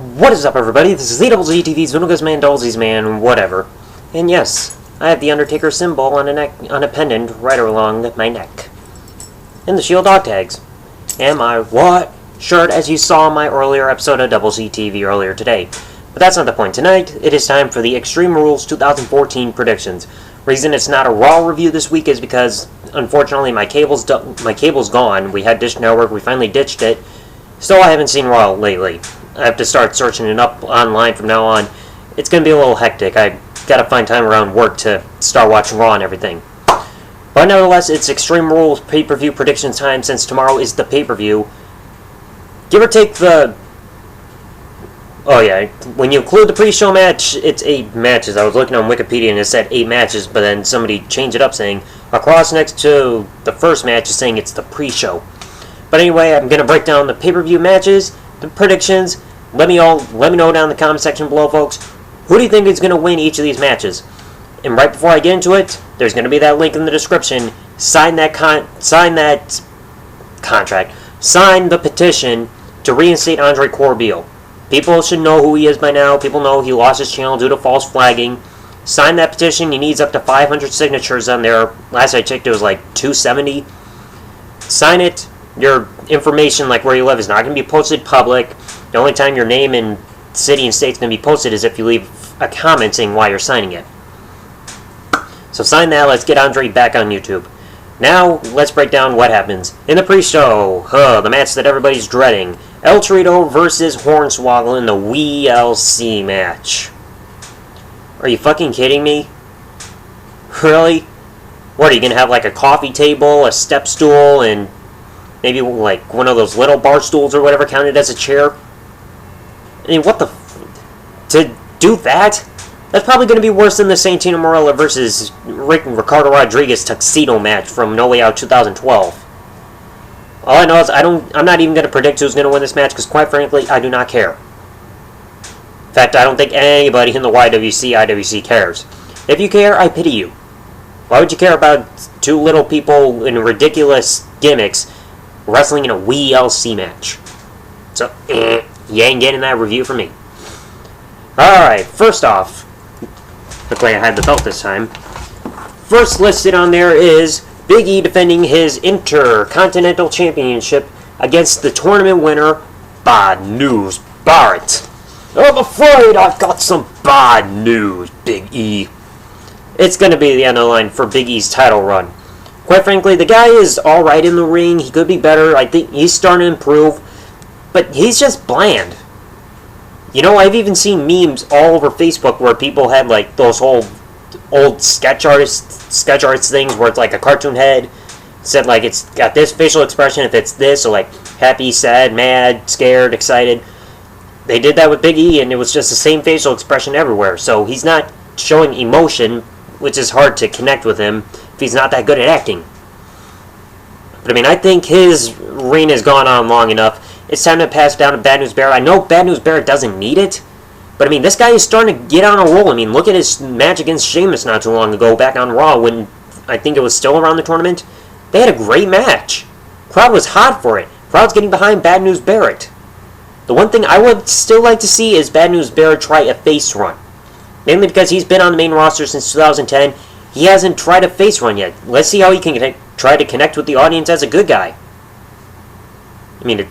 What is up, everybody? This is ZZTV's Vinegar's Man, Dolzy's Man, whatever. And yes, I have the Undertaker symbol on a pendant right along my neck. And the Shield dog tags. And my what shirt, as you saw in my earlier episode of Double Z TV earlier today. But that's not the point. Tonight, it is time for the Extreme Rules 2014 predictions. Reason it's not a Raw review this week is because, unfortunately, my cable's gone. We had Dish Network, we finally ditched it. Still, I haven't seen Raw lately. I have to start searching it up online from now on. It's going to be a little hectic. I gotta find time around work to start watching Raw and everything. But nevertheless, it's Extreme Rules pay-per-view prediction time since tomorrow is the pay-per-view. Give or take the... Oh yeah, when you include the pre-show match, it's 8 matches. I was looking on Wikipedia and it said 8 matches, but then somebody changed it up saying, across next to the first match is saying it's the pre-show. But anyway, I'm going to break down the pay-per-view matches, the predictions. Let me know down in the comment section below, folks. Who do you think is going to win each of these matches? And right before I get into it, there's going to be that link in the description. Sign the petition to reinstate Andre Corbeil. People should know who he is by now. People know he lost his channel due to false flagging. Sign that petition. He needs up to 500 signatures on there. Last I checked, it was like 270. Sign it. Your information, like where you live, is not going to be posted public. The only time your name and city and state is going to be posted is if you leave a comment saying why you're signing it. So sign that. Let's get Andre back on YouTube. Now, let's break down what happens. In the pre-show, the match that everybody's dreading. El Torito versus Hornswoggle in the WLC match. Are you fucking kidding me? Really? What, are you going to have like a coffee table, a step stool, and maybe like one of those little bar stools or whatever counted as a chair? I mean, what the... To do that? That's probably going to be worse than the Santino Marella versus Ricardo Rodriguez tuxedo match from No Way Out 2012. All I know is I'm not even going to predict who's going to win this match because, quite frankly, I do not care. In fact, I don't think anybody in the IWC cares. If you care, I pity you. Why would you care about two little people in ridiculous gimmicks wrestling in a WLC match? So, you ain't getting that review from me. Alright, first off, looks like I had the belt this time. First listed on there is Big E defending his Intercontinental Championship against the tournament winner, Bad News Barrett. I'm afraid I've got some bad news, Big E. It's going to be the end of the line for Big E's title run. Quite frankly, the guy is alright in the ring. He could be better. I think he's starting to improve. But he's just bland. You know, I've even seen memes all over Facebook where people had like those whole old sketch arts things where it's like a cartoon head. Said like it's got this facial expression if it's this, or like happy, sad, mad, scared, excited. They did that with Big E and it was just the same facial expression everywhere. So he's not showing emotion, which is hard to connect with him if he's not that good at acting. But I mean, I think his reign has gone on long enough. It's time to pass down to Bad News Barrett. I know Bad News Barrett doesn't need it, but I mean, this guy is starting to get on a roll. I mean, look at his match against Sheamus not too long ago back on Raw when I think it was still around the tournament. They had a great match. Crowd was hot for it. Crowd's getting behind Bad News Barrett. The one thing I would still like to see is Bad News Barrett try a face run. Mainly because he's been on the main roster since 2010. He hasn't tried a face run yet. Let's see how he can try to connect with the audience as a good guy. I mean,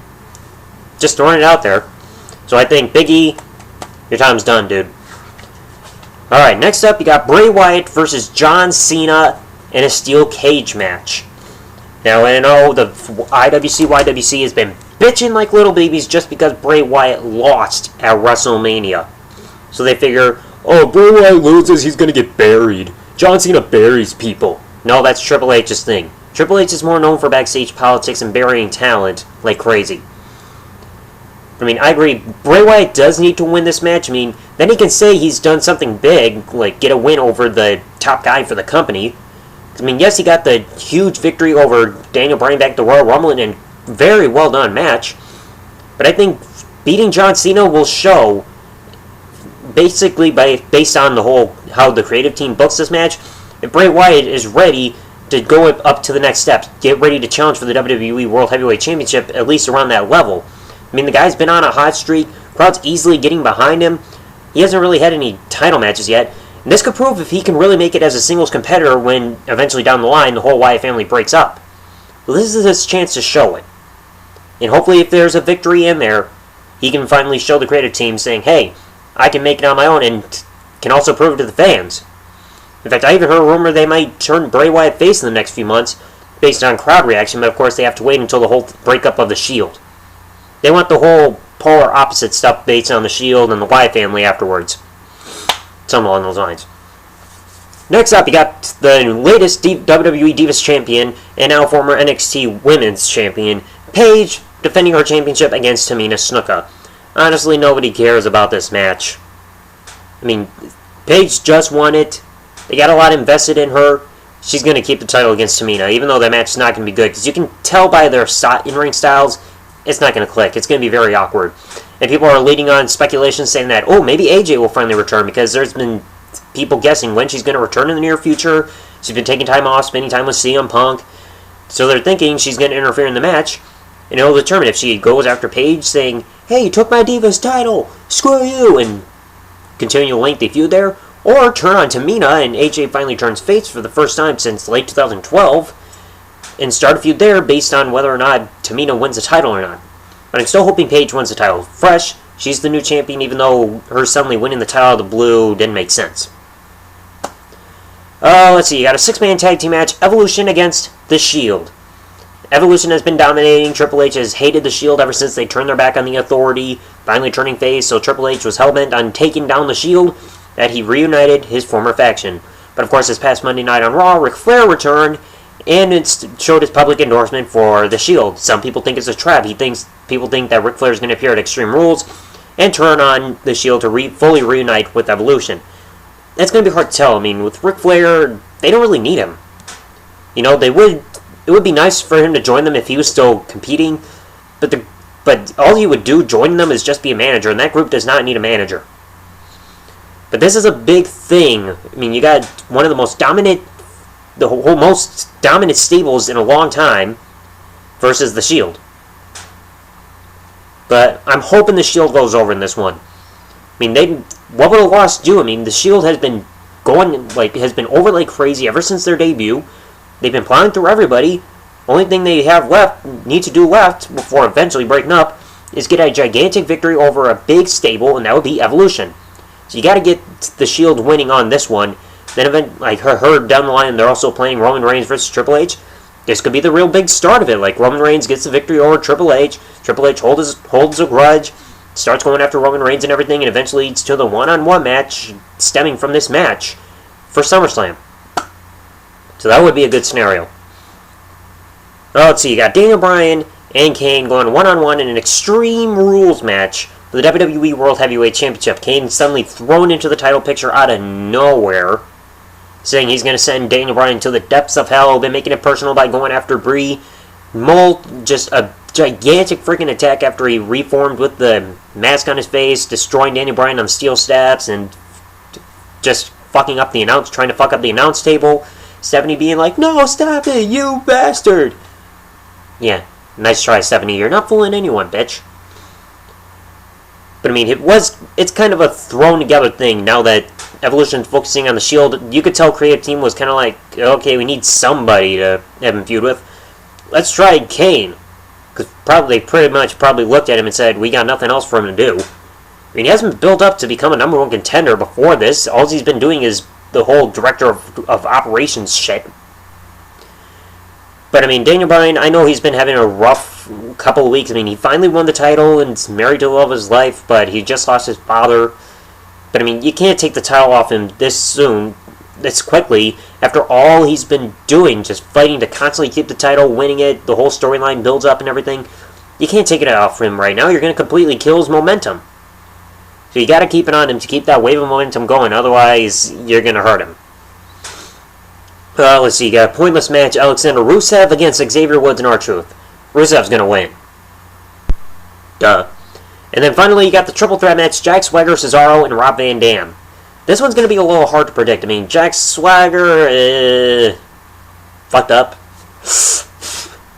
just throwing it out there. So I think, Big E, your time's done, dude. Alright, next up, you got Bray Wyatt versus John Cena in a steel cage match. Now, I know the YWC has been bitching like little babies just because Bray Wyatt lost at WrestleMania. So they figure, oh, Bray Wyatt loses, he's going to get buried. John Cena buries people. No, that's Triple H's thing. Triple H is more known for backstage politics and burying talent like crazy. I mean, I agree, Bray Wyatt does need to win this match. I mean, then he can say he's done something big, like get a win over the top guy for the company. I mean, yes, he got the huge victory over Daniel Bryan back at the Royal Rumble in a very well done match. But I think beating John Cena will show, basically based on the whole, how the creative team books this match, if Bray Wyatt is ready to go up to the next steps, get ready to challenge for the WWE World Heavyweight Championship, at least around that level. I mean, the guy's been on a hot streak, Crowd's easily getting behind him. He hasn't really had any title matches yet. And this could prove if he can really make it as a singles competitor when eventually down the line the whole Wyatt family breaks up. Well, this is his chance to show it. And hopefully if there's a victory in there, he can finally show the creative team saying, hey, I can make it on my own and can also prove it to the fans. In fact, I even heard a rumor they might turn Bray Wyatt face in the next few months based on crowd reaction, but of course they have to wait until the whole breakup of the Shield. They want the whole polar opposite stuff based on the Shield and the Wyatt family afterwards. Something along those lines. Next up, you got the latest WWE Divas Champion and now former NXT Women's Champion, Paige, defending her championship against Tamina Snuka. Honestly, nobody cares about this match. I mean, Paige just won it. They got a lot invested in her. She's going to keep the title against Tamina, even though that match is not going to be good. Because you can tell by their in-ring styles, it's not going to click. It's going to be very awkward. And people are leading on speculation saying that, oh, maybe AJ will finally return, because there's been people guessing when she's going to return in the near future. She's been taking time off, spending time with CM Punk. So they're thinking she's going to interfere in the match. And it'll determine if she goes after Paige saying, hey, you took my Divas title, screw you, and continue a lengthy feud there. Or turn on Tamina and AJ finally turns face for the first time since late 2012 and start a feud there based on whether or not Tamina wins the title or not. But I'm still hoping Paige wins the title. Fresh, she's the new champion, even though her suddenly winning the title out of the blue didn't make sense. Let's see, you got a 6-man tag team match, Evolution against The Shield. Evolution has been dominating. Triple H has hated The Shield ever since they turned their back on the Authority, finally turning face, so Triple H was hellbent on taking down The Shield, that he reunited his former faction. But of course, this past Monday night on Raw, Ric Flair returned, and it showed his public endorsement for The Shield. Some people think it's a trap. People think that Ric Flair is going to appear at Extreme Rules and turn on The Shield to fully reunite with Evolution. That's going to be hard to tell. I mean, with Ric Flair, they don't really need him. You know, it would be nice for him to join them if he was still competing, but all he would do joining them is just be a manager, and that group does not need a manager. But this is a big thing. I mean, you got one of the most dominant stables in a long time versus the Shield. But I'm hoping the Shield goes over in this one. I mean, what would a loss do? I mean, the Shield has been over like crazy ever since their debut. They've been plowing through everybody. Only thing they need to do left before eventually breaking up is get a gigantic victory over a big stable, and that would be Evolution. So you got to get the Shield winning on this one. Then heard down the line, they're also playing Roman Reigns versus Triple H. This could be the real big start of it. Like Roman Reigns gets the victory over Triple H. Triple H holds a grudge, starts going after Roman Reigns and everything, and eventually leads to the one-on-one match stemming from this match for SummerSlam. So that would be a good scenario. Let's see, you got Daniel Bryan and Kane going one-on-one in an Extreme Rules match for the WWE World Heavyweight Championship. Kane suddenly thrown into the title picture out of nowhere, saying he's going to send Daniel Bryan to the depths of hell, been making it personal by going after Brie. Just a gigantic freaking attack after he reformed with the mask on his face, destroying Daniel Bryan on steel steps, and just trying to fuck up the announce table. Stephanie being like, no, stop it, you bastard! Yeah, nice try, Stephanie. You're not fooling anyone, bitch. But I mean, it's kind of a thrown together thing now that Evolution's focusing on the Shield. You could tell creative team was kind of like, okay, we need somebody to have him feud with. Let's try Kane. Because they pretty much looked at him and said, we got nothing else for him to do. I mean, he hasn't built up to become a number one contender before this. All he's been doing is the whole director of operations shit. But I mean, Daniel Bryan, I know he's been having a rough couple of weeks. I mean, he finally won the title and is married to the love of his life, but he just lost his father. But I mean, you can't take the title off him this soon, this quickly, after all he's been doing, just fighting to constantly keep the title, winning it, the whole storyline builds up and everything. You can't take it off him right now. You're going to completely kill his momentum. So you got to keep it on him to keep that wave of momentum going, otherwise you're going to hurt him. Let's see, you got a pointless match, Alexander Rusev against Xavier Woods and R-Truth. Rusev's going to win. Duh. And then finally, you got the triple threat match, Jack Swagger, Cesaro, and Rob Van Dam. This one's going to be a little hard to predict. I mean, Jack Swagger, fucked up.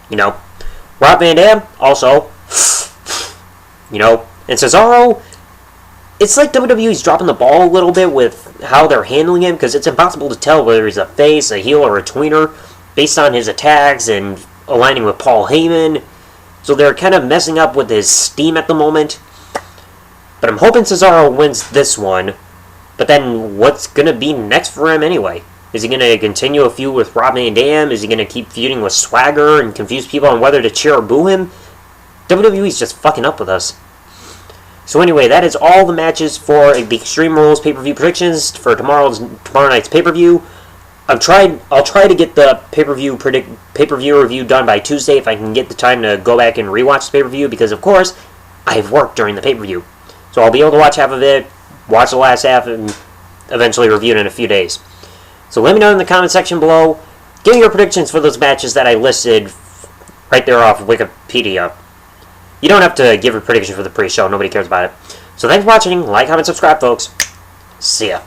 You know. Rob Van Dam, also, you know, And Cesaro, it's like WWE's dropping the ball a little bit with how they're handling him, because it's impossible to tell whether he's a face, a heel, or a tweener based on his attacks and aligning with Paul Heyman. So they're kind of messing up with his steam at the moment. But I'm hoping Cesaro wins this one. But then what's going to be next for him anyway? Is he going to continue a feud with Rob Van Dam? Is he going to keep feuding with Swagger and confuse people on whether to cheer or boo him? WWE's just fucking up with us. So anyway, that is all the matches for the Extreme Rules pay-per-view predictions for tomorrow night's pay-per-view. I'll try to get the pay-per-view review done by Tuesday if I can get the time to go back and rewatch the pay-per-view, because of course I have work during the pay-per-view. So I'll be able to watch half of it, watch the last half, and eventually review it in a few days. So let me know in the comment section below. Give me your predictions for those matches that I listed right there off of Wikipedia. You don't have to give a prediction for the pre-show. Nobody cares about it. So thanks for watching. Like, comment, subscribe, folks. See ya.